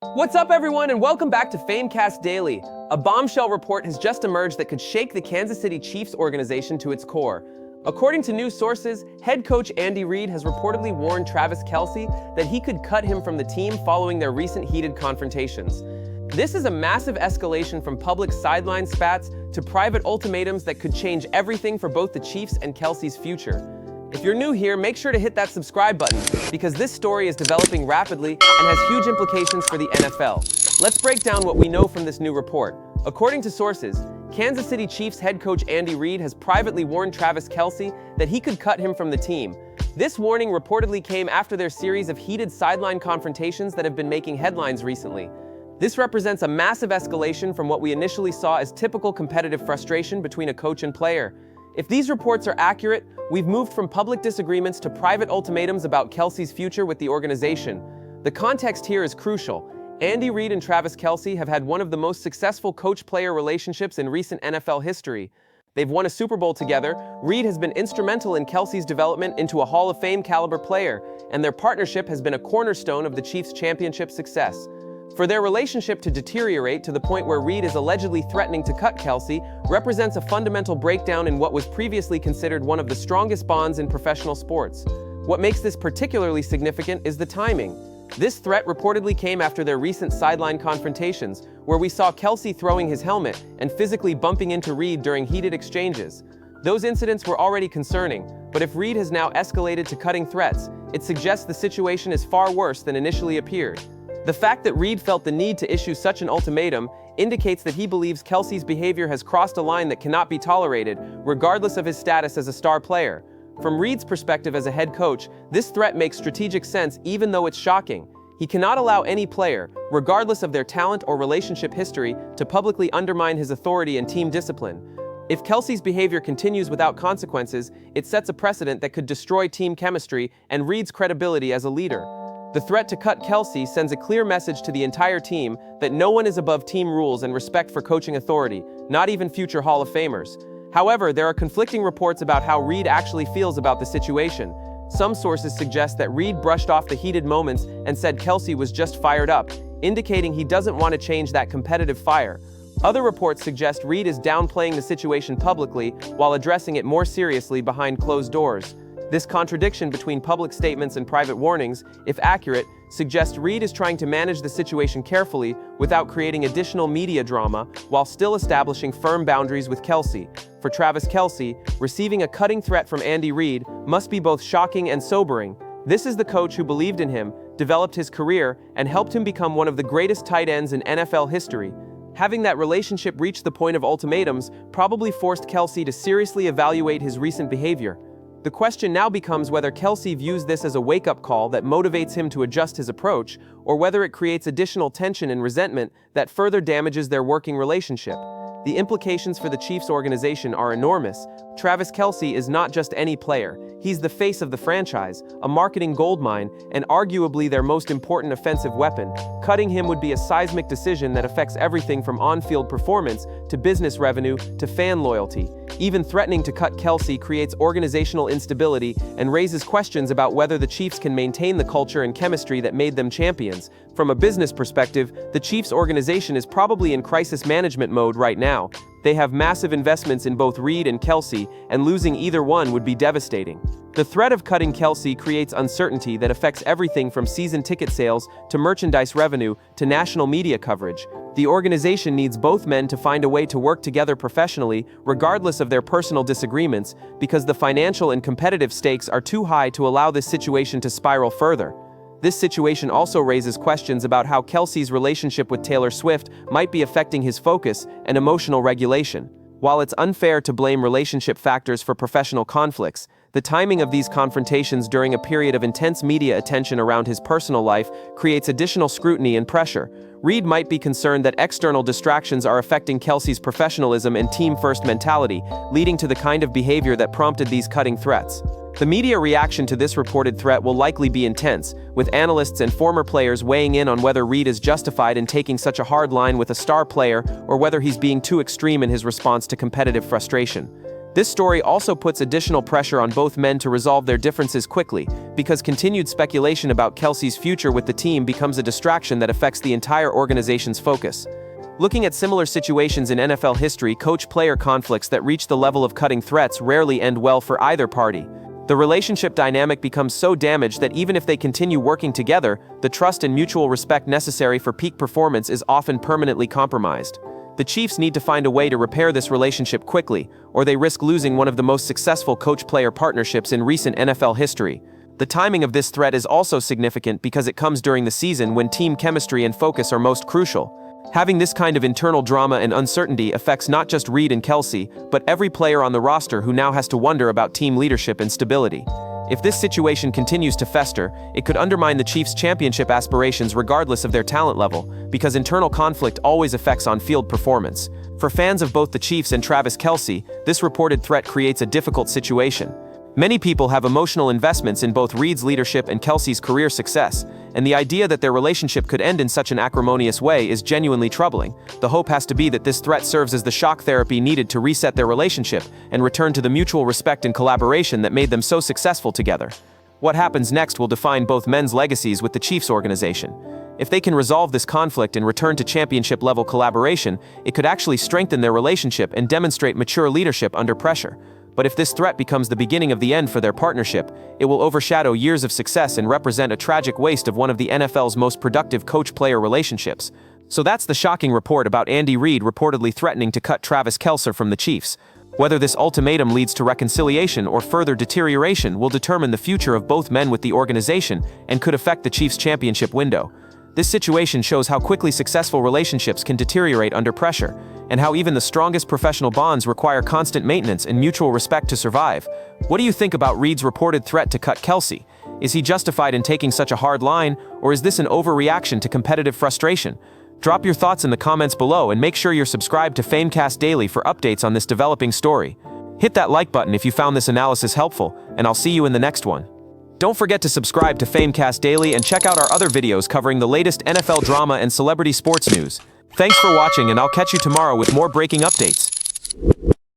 What's up, everyone, and welcome back to Famecast Daily. A bombshell report has just emerged that could shake the Kansas City Chiefs organization to its core. According to news sources, head coach Andy Reid has reportedly warned Travis Kelce that he could cut him from the team following their recent heated confrontations. This is a massive escalation from public sideline spats to private ultimatums that could change everything for both the Chiefs and Kelce's future. If you're new here, make sure to hit that subscribe button because this story is developing rapidly and has huge implications for the NFL. Let's break down what we know from this new report. According to sources, Kansas City Chiefs head coach Andy Reid has privately warned Travis Kelce that he could cut him from the team. This warning reportedly came after their series of heated sideline confrontations that have been making headlines recently. This represents a massive escalation from what we initially saw as typical competitive frustration between a coach and player. If these reports are accurate, we've moved from public disagreements to private ultimatums about Kelce's future with the organization. The context here is crucial. Andy Reid and Travis Kelce have had one of the most successful coach-player relationships in recent NFL history. They've won a Super Bowl together. Reid has been instrumental in Kelce's development into a Hall of Fame caliber player, and their partnership has been a cornerstone of the Chiefs' championship success. For their relationship to deteriorate to the point where Reid is allegedly threatening to cut Kelce represents a fundamental breakdown in what was previously considered one of the strongest bonds in professional sports. What makes this particularly significant is the timing. This threat reportedly came after their recent sideline confrontations, where we saw Kelce throwing his helmet and physically bumping into Reid during heated exchanges. Those incidents were already concerning, but if Reid has now escalated to cutting threats, it suggests the situation is far worse than initially appeared. The fact that Reid felt the need to issue such an ultimatum indicates that he believes Kelce's behavior has crossed a line that cannot be tolerated, regardless of his status as a star player. From Reid's perspective as a head coach, this threat makes strategic sense even though it's shocking. He cannot allow any player, regardless of their talent or relationship history, to publicly undermine his authority and team discipline. If Kelce's behavior continues without consequences, it sets a precedent that could destroy team chemistry and Reid's credibility as a leader. The threat to cut Kelce sends a clear message to the entire team that no one is above team rules and respect for coaching authority, not even future Hall of Famers. However, there are conflicting reports about how Reid actually feels about the situation. Some sources suggest that Reid brushed off the heated moments and said Kelce was just fired up, indicating he doesn't want to change that competitive fire. Other reports suggest Reid is downplaying the situation publicly while addressing it more seriously behind closed doors. This contradiction between public statements and private warnings, if accurate, suggests Reid is trying to manage the situation carefully without creating additional media drama while still establishing firm boundaries with Kelce. For Travis Kelce, receiving a cutting threat from Andy Reid must be both shocking and sobering. This is the coach who believed in him, developed his career, and helped him become one of the greatest tight ends in NFL history. Having that relationship reach the point of ultimatums probably forced Kelce to seriously evaluate his recent behavior. The question now becomes whether Kelce views this as a wake-up call that motivates him to adjust his approach, or whether it creates additional tension and resentment that further damages their working relationship. The implications for the Chiefs organization are enormous. Travis Kelce is not just any player. He's the face of the franchise, a marketing goldmine, and arguably their most important offensive weapon. Cutting him would be a seismic decision that affects everything from on-field performance to business revenue to fan loyalty. Even threatening to cut Kelce creates organizational instability and raises questions about whether the Chiefs can maintain the culture and chemistry that made them champions. From a business perspective, the Chiefs organization is probably in crisis management mode right now. They have massive investments in both Reid and Kelce, and losing either one would be devastating. The threat of cutting Kelce creates uncertainty that affects everything from season ticket sales to merchandise revenue to national media coverage. The organization needs both men to find a way to work together professionally, regardless of their personal disagreements, because the financial and competitive stakes are too high to allow this situation to spiral further. This situation also raises questions about how Kelce's relationship with Taylor Swift might be affecting his focus and emotional regulation. While it's unfair to blame relationship factors for professional conflicts, the timing of these confrontations during a period of intense media attention around his personal life creates additional scrutiny and pressure. Reid might be concerned that external distractions are affecting Kelce's professionalism and team-first mentality, leading to the kind of behavior that prompted these cutting threats. The media reaction to this reported threat will likely be intense, with analysts and former players weighing in on whether Reid is justified in taking such a hard line with a star player or whether he's being too extreme in his response to competitive frustration. This story also puts additional pressure on both men to resolve their differences quickly, because continued speculation about Kelce's future with the team becomes a distraction that affects the entire organization's focus. Looking at similar situations in NFL history, coach-player conflicts that reach the level of cutting threats rarely end well for either party. The relationship dynamic becomes so damaged that even if they continue working together, the trust and mutual respect necessary for peak performance is often permanently compromised. The Chiefs need to find a way to repair this relationship quickly, or they risk losing one of the most successful coach-player partnerships in recent NFL history. The timing of this threat is also significant because it comes during the season when team chemistry and focus are most crucial. Having this kind of internal drama and uncertainty affects not just Reid and Kelce, but every player on the roster who now has to wonder about team leadership and stability. If this situation continues to fester, it could undermine the Chiefs' championship aspirations regardless of their talent level, because internal conflict always affects on-field performance. For fans of both the Chiefs and Travis Kelce, this reported threat creates a difficult situation. Many people have emotional investments in both Reid's leadership and Kelce's career success, and the idea that their relationship could end in such an acrimonious way is genuinely troubling. The hope has to be that this threat serves as the shock therapy needed to reset their relationship and return to the mutual respect and collaboration that made them so successful together. What happens next will define both men's legacies with the Chiefs organization. If they can resolve this conflict and return to championship-level collaboration, it could actually strengthen their relationship and demonstrate mature leadership under pressure. But if this threat becomes the beginning of the end for their partnership, it will overshadow years of success and represent a tragic waste of one of the NFL's most productive coach-player relationships. So that's the shocking report about Andy Reid reportedly threatening to cut Travis Kelce from the Chiefs. Whether this ultimatum leads to reconciliation or further deterioration will determine the future of both men with the organization and could affect the Chiefs' championship window. This situation shows how quickly successful relationships can deteriorate under pressure, and how even the strongest professional bonds require constant maintenance and mutual respect to survive. What do you think about Reid's reported threat to cut Kelce? Is he justified in taking such a hard line, or is this an overreaction to competitive frustration? Drop your thoughts in the comments below and make sure you're subscribed to Famecast Daily for updates on this developing story. Hit that like button if you found this analysis helpful, and I'll see you in the next one. Don't forget to subscribe to Famecast Daily and check out our other videos covering the latest NFL drama and celebrity sports news. Thanks for watching, and I'll catch you tomorrow with more breaking updates.